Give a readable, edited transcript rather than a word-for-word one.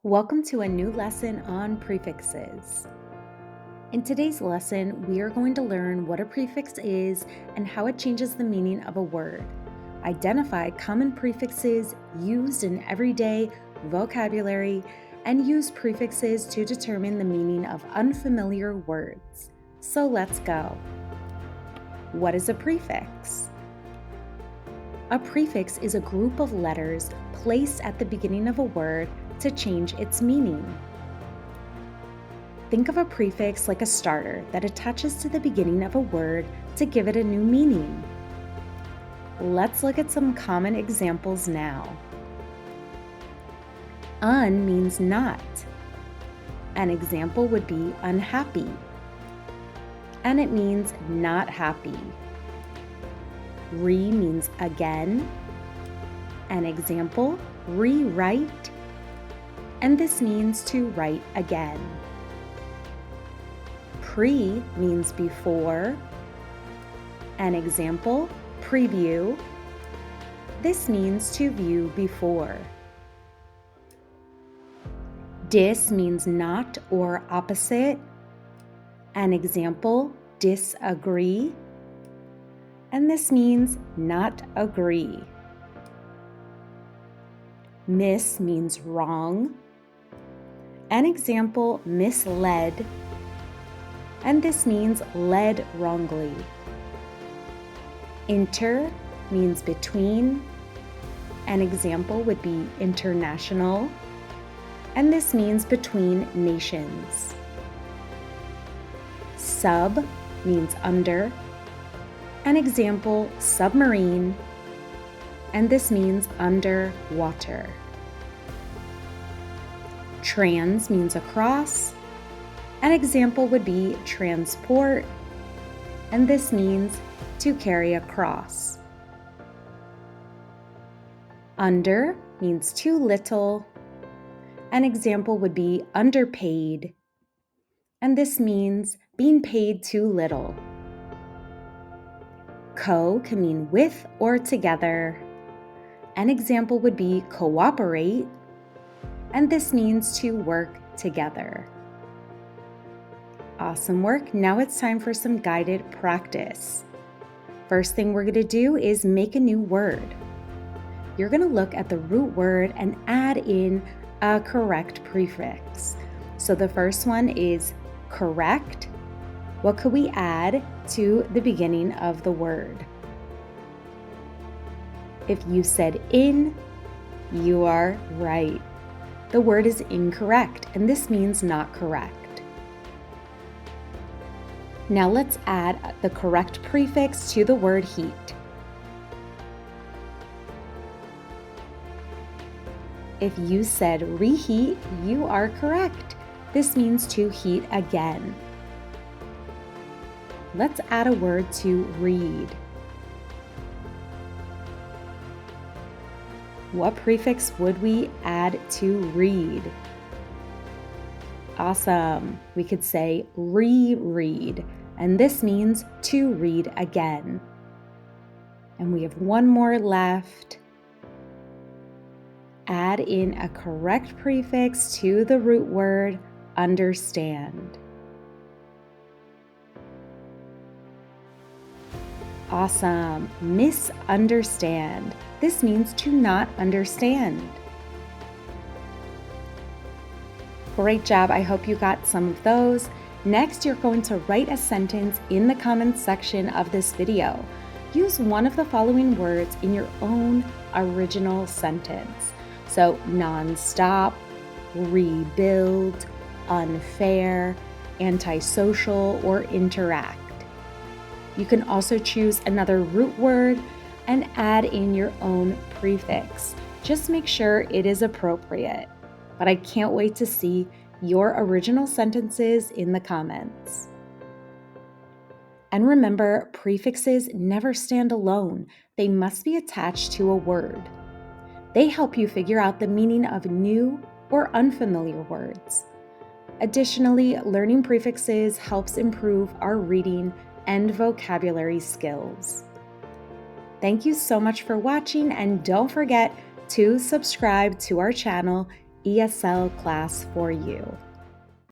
Welcome to a new lesson on prefixes. In today's lesson, we are going to learn what a prefix is and how it changes the meaning of a word. Identify common prefixes used in everyday vocabulary and use prefixes to determine the meaning of unfamiliar words. So let's go. What is a prefix? A prefix is a group of letters placed at the beginning of a word to change its meaning. Think of a prefix like a starter that attaches to the beginning of a word to give it a new meaning. Let's look at some common examples now. Un means not. An example would be unhappy. And it means not happy. Re means again. An example, rewrite. And this means to write again. Pre means before. An example, preview. This means to view before. Dis means not or opposite. An example, disagree. And this means not agree. Mis means wrong. An example, misled. And this means led wrongly. Inter means between. An example would be international. And this means between nations. Sub means under. An example, submarine. And this means under water. Trans means across. An example would be transport. And this means to carry across. Under means too little. An example would be underpaid. And this means being paid too little. Co can mean with or together. An example would be cooperate, and this means to work together. Awesome work. Now it's time for some guided practice. First thing we're going to do is make a new word. You're going to look at the root word and add in a correct prefix. So the first one is correct. What could we add to the beginning of the word? If you said in, you are right. The word is incorrect, and this means not correct. Now let's add the correct prefix to the word heat. If you said reheat, you are correct. This means to heat again. Let's add a word to read. What prefix would we add to read? Awesome. We could say reread, and this means to read again. And we have one more left. Add in a correct prefix to the root word understand. Awesome. Misunderstand. This means to not understand. Great job. I hope you got some of those. Next, you're going to write a sentence in the comments section of this video. Use one of the following words in your own original sentence. So, nonstop, rebuild, unfair, antisocial, or interact. You can also choose another root word and add in your own prefix. Just make sure it is appropriate. But I can't wait to see your original sentences in the comments. And remember, prefixes never stand alone. They must be attached to a word. They help you figure out the meaning of new or unfamiliar words. Additionally, learning prefixes helps improve our reading and vocabulary skills. Thank you so much for watching, and don't forget to subscribe to our channel ESL class for you.